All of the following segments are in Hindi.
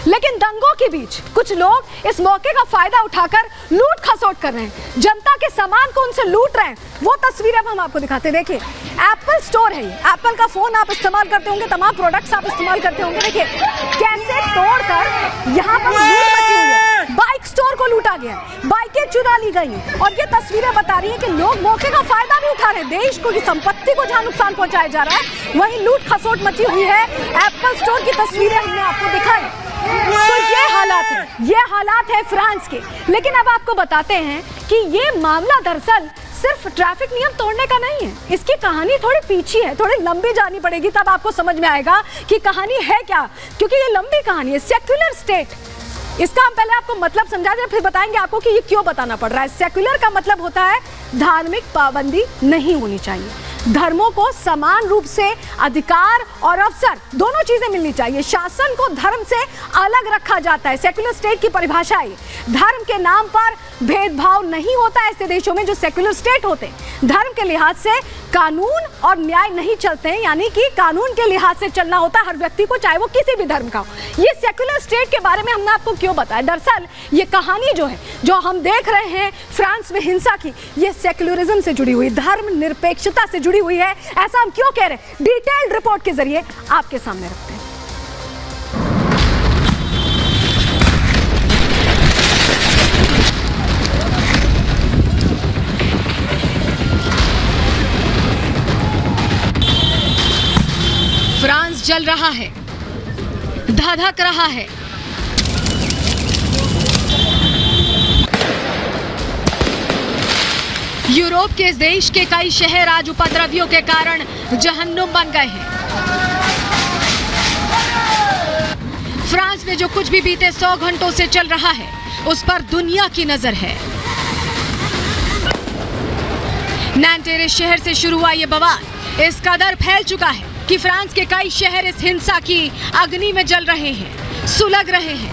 लेकिन दंगों के बीच कुछ लोग इस मौके का फायदा उठाकर लूट खसोट कर रहे हैं, जनता के सामान को उनसे लूट रहे हैं। वो तस्वीरें हम आपको दिखाते हैं। देखिए, एप्पल स्टोर है, एप्पल का फोन आप इस्तेमाल करते होंगे, तमाम प्रोडक्ट्स आप इस्तेमाल करते होंगे। देखिए कैसे तोड़कर यहाँ पर लूट मची हुई है। बाइक स्टोर को लूटा गया है, बाइकें चुरा ली गई हैं और ये तस्वीरें बता रही है कि लोग मौके का फायदा भी उठा रहे हैं। देश को की संपत्ति को जहाँ नुकसान पहुंचाया जा रहा है, वहीं लूट खसोट मची हुई है। एप्पल स्टोर की तस्वीरें हमने आपको दिखाई। तो ये हालात है फ्रांस के। लेकिन अब आपको बताते हैं कि ये मामला दरअसल सिर्फ ट्रैफिक नियम तोड़ने का नहीं है, इसकी कहानी थोड़ी पीछे है, थोड़ी लंबी जानी पड़ेगी, तब आपको समझ में आएगा कि कहानी है क्या, क्योंकि ये लंबी कहानी है। सेक्युलर स्टेट, इसका हम पहले आपको मतलब समझा दें, फिर बताएंगे आपको कि ये क्यों बताना पड़ रहा है। सेक्युलर का मतलब होता है धार्मिक पाबंदी नहीं होनी चाहिए, धर्मों को समान रूप से अधिकार और अवसर दोनों चीजें मिलनी चाहिए, शासन को धर्म से अलग रखा जाता है। सेक्युलर स्टेट की परिभाषा है धर्म के नाम पर भेदभाव नहीं होता है। ऐसे देशों में जो सेक्युलर स्टेट होते हैं, धर्म के लिहाज से कानून और न्याय नहीं चलते हैं, यानी कि कानून के लिहाज से चलना होता है हर व्यक्ति को, चाहे वो किसी भी धर्म का हो। ये सेक्युलर स्टेट के बारे में हमने आपको क्यों बताया? दरअसल ये कहानी जो है, जो हम देख रहे हैं फ्रांस में हिंसा की, ये सेक्युलरिज्म से जुड़ी हुई, धर्म निरपेक्षता से जुड़ी हुई है। ऐसा हम क्यों कह रहे हैं, डिटेल्ड रिपोर्ट के जरिए आपके सामने रखते हैं। फ्रांस जल रहा है, धधक रहा है। यूरोप के इस देश के कई शहर आज उपद्रवियों के कारण जहन्नुम बन गए हैं। फ्रांस में जो कुछ भी बीते 100 घंटों से चल रहा है, उस पर दुनिया की नजर है। नैन्टेरे शहर से शुरू हुआ ये बवाल इस कदर फैल चुका है कि फ्रांस के कई शहर इस हिंसा की अग्नि में जल रहे हैं, सुलग रहे हैं।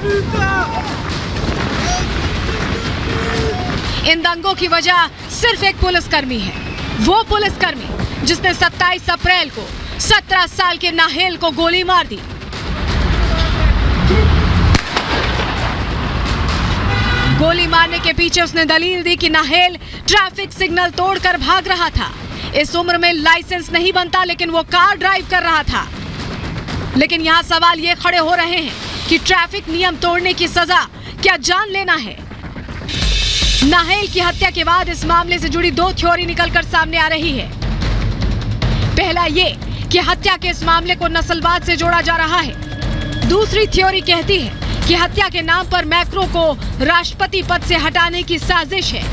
इन दंगों की वजह सिर्फ एक पुलिसकर्मी है, वो पुलिसकर्मी जिसने 27 अप्रैल को 17 साल के नाहेल को गोली मार दी। गोली मारने के पीछे उसने दलील दी कि नाहेल ट्रैफिक सिग्नल तोड़कर भाग रहा था। इस उम्र में लाइसेंस नहीं बनता, लेकिन वो कार ड्राइव कर रहा था। लेकिन यहाँ सवाल ये खड़े हो रहे हैं कि ट्रैफिक नियम तोड़ने की सजा क्या जान लेना है? नाहेल की हत्या के बाद इस मामले से जुड़ी 2 थ्योरी निकलकर सामने आ रही है। पहला ये कि हत्या के इस मामले को नस्लवाद से जोड़ा जा रहा है। दूसरी थ्योरी कहती है कि हत्या के नाम पर मैक्रो को राष्ट्रपति पद से हटाने की साजिश है।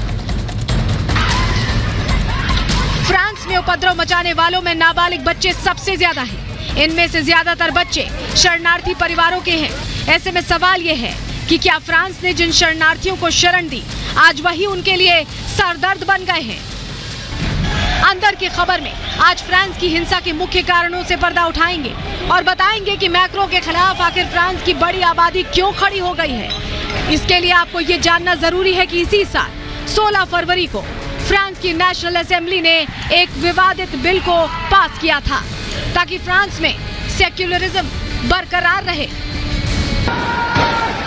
फ्रांस में उपद्रव मचाने वालों में नाबालिग बच्चे सबसे ज्यादा हैं। इनमें से ज्यादातर बच्चे शरणार्थी परिवारों के हैं। ऐसे में सवाल यह है कि क्या फ्रांस ने जिन शरणार्थियों को शरण दी, आज वही उनके लिए सरदर्द बन गए हैं? अंदर की खबर में आज फ्रांस की हिंसा के मुख्य कारणों से पर्दा उठाएंगे और बताएंगे कि मैक्रो के खिलाफ आखिर फ्रांस की बड़ी आबादी क्यों खड़ी हो गई है। इसके लिए आपको ये जानना जरूरी है कि इसी साल 16 फरवरी को फ्रांस की नेशनल असेंबली ने एक विवादित बिल को पास किया था ताकि फ्रांस में सेक्युलरिज्म बरकरार रहे।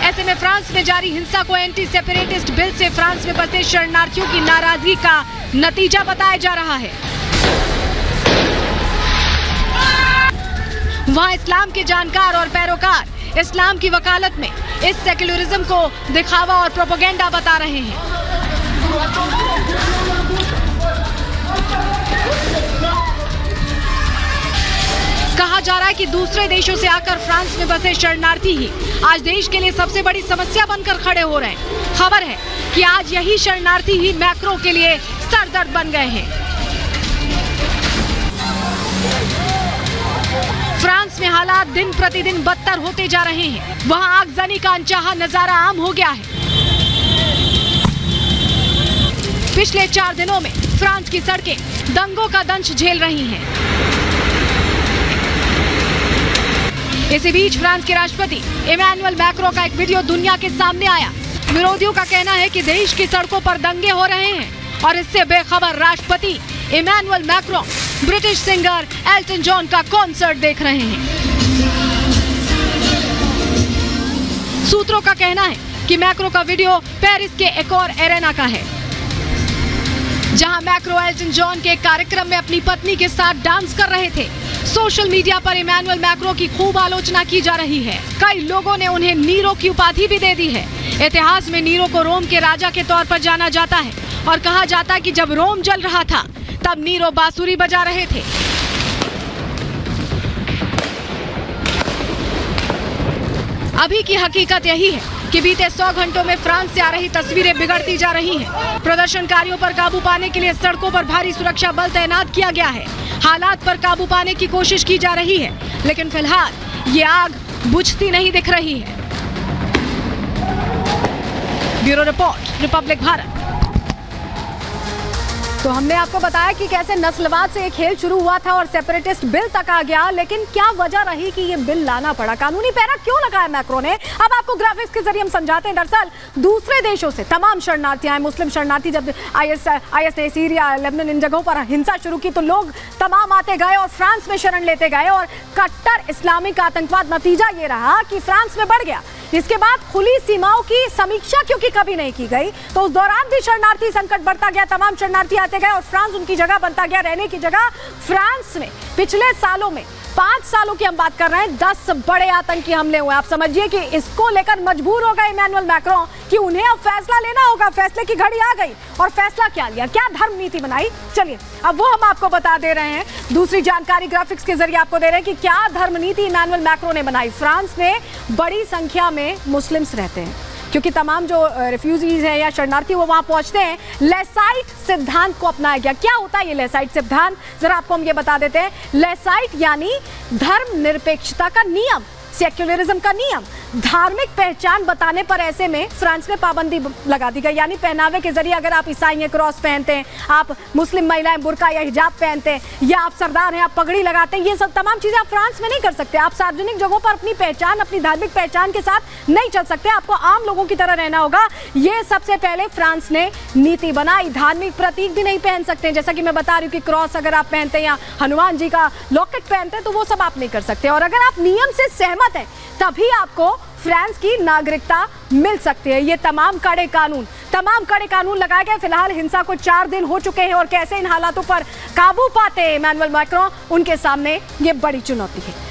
ऐसे में फ्रांस में जारी हिंसा को एंटी सेपरेटिस्ट बिल से फ्रांस में बसे शरणार्थियों की नाराजगी का नतीजा बताया जा रहा है। वहां इस्लाम के जानकार और पैरोकार इस्लाम की वकालत में इस सेक्युलरिज्म को दिखावा और प्रोपेगेंडा बता रहे हैं। कहा जा रहा है कि दूसरे देशों से आकर फ्रांस में बसे शरणार्थी ही आज देश के लिए सबसे बड़ी समस्या बनकर खड़े हो रहे हैं। खबर है कि आज यही शरणार्थी ही मैक्रो के लिए सरदर्द बन गए हैं। फ्रांस में हालात दिन प्रतिदिन बदतर होते जा रहे हैं। वहां आगजनी का अनचाहा नजारा आम हो गया है। पिछले 4 दिनों में फ्रांस की सड़कें दंगों का दंश झेल रही हैं। इसी बीच फ्रांस के राष्ट्रपति इमैनुअल मैक्रो का एक वीडियो दुनिया के सामने आया। विरोधियों का कहना है कि देश की सड़कों पर दंगे हो रहे हैं और इससे बेखबर राष्ट्रपति Emmanuel Macron British singer Elton John का कॉन्सर्ट देख रहे हैं। सूत्रों का कहना है कि मैक्रो का वीडियो पेरिस के एक और एरेना का है, जहां मैक्रो एल्टन जॉन के कार्यक्रम में अपनी पत्नी के साथ डांस कर रहे थे। सोशल मीडिया पर इमैनुअल मैक्रो की खूब आलोचना की जा रही है। कई लोगों ने उन्हें नीरो की उपाधि भी दे दी है। इतिहास में नीरो को रोम के राजा के तौर पर जाना जाता है और कहा जाता है कि जब रोम जल रहा था तब नीरो बांसुरी बजा रहे थे। अभी की हकीकत यही है कि बीते 100 घंटों में फ्रांस से आ रही तस्वीरें बिगड़ती जा रही हैं। प्रदर्शनकारियों पर काबू पाने के लिए सड़कों पर भारी सुरक्षा बल तैनात किया गया है। हालात पर काबू पाने की कोशिश की जा रही है, लेकिन फिलहाल ये आग बुझती नहीं दिख रही है। Bureau report, Republic Bharat. तो हमने आपको बताया कि कैसे नस्लवाद से ये खेल शुरू हुआ था और सेपरेटिस्ट बिल तक आ गया, लेकिन क्या वजह रही कि ये बिल लाना पड़ा, कानूनी पहरा क्यों लगाया मैक्रो ने? अब आपको ग्राफिक्स के जरिए हम समझाते हैं। दरअसल दूसरे देशों से तमाम शरणार्थी आए, मुस्लिम शरणार्थी। जब आईएस ने सीरिया, लेबनान, इन जगहों पर हिंसा शुरू की तो लोग तमाम आते गए और फ्रांस में शरण लेते गए और कट्टर इस्लामिक आतंकवाद, नतीजा ये रहा कि फ्रांस में बढ़ गया। इसके बाद खुली सीमाओं की समीक्षा क्योंकि कभी नहीं की गई, तो उस दौरान भी शरणार्थी संकट बढ़ता गया, तमाम शरणार्थी आते गए और फ्रांस उनकी जगह बनता गया, रहने की जगह। फ्रांस में पिछले सालों में 5 सालों की हम बात कर रहे हैं, 10 बड़े आतंकी हमले हुए। आप समझिए कि इसको लेकर मजबूर हो गए इमैनुअल मैक्रो कि उन्हें अब फैसला लेना होगा। फैसले की घड़ी आ गई और फैसला क्या लिया, क्या धर्म नीति बनाई, चलिए अब वो हम आपको बता दे रहे हैं। दूसरी जानकारी ग्राफिक्स के जरिए आपको दे रहे हैं कि क्या धर्म नीति इमैनुअल मैक्रो ने बनाई। फ्रांस में बड़ी संख्या में मुस्लिम्स रहते हैं, क्योंकि तमाम जो रिफ्यूजीज हैं या शरणार्थी वो वहां पहुंचते हैं। लेसाइट सिद्धांत को अपनाया गया। क्या होता है ये लेसाइट सिद्धांत, जरा आपको हम ये बता देते हैं। लेसाइट यानी धर्मनिरपेक्षता का नियम, सेक्युलरिज्म का नियम। धार्मिक पहचान बताने पर ऐसे में फ्रांस में पाबंदी लगा दी गई, यानी पहनावे के जरिए अगर आप ईसाई हैं, क्रॉस पहनते हैं, आप मुस्लिम महिलाएं बुर्का या हिजाब पहनते हैं, या आप सरदार हैं, आप पगड़ी लगाते हैं, ये सब तमाम चीजें आप फ्रांस में नहीं कर सकते। आप सार्वजनिक जगहों पर अपनी पहचान, अपनी धार्मिक पहचान के साथ नहीं चल सकते, आपको आम लोगों की तरह रहना होगा। ये सबसे पहले फ्रांस ने नीति बनाई। धार्मिक प्रतीक भी नहीं पहन सकते, जैसा कि मैं बता रही हूँ कि क्रॉस अगर आप पहनते हैं या हनुमान जी का लॉकेट पहनते हैं तो वो सब आप नहीं कर सकते। और अगर आप नियम से सहमत हैं तभी आपको फ्रांस की नागरिकता मिल सकती है। ये तमाम कड़े कानून लगाए गए। फिलहाल हिंसा को 4 दिन हो चुके हैं और कैसे इन हालातों पर काबू पाते हैं इमैनुअल मैक्रो, उनके सामने ये बड़ी चुनौती है।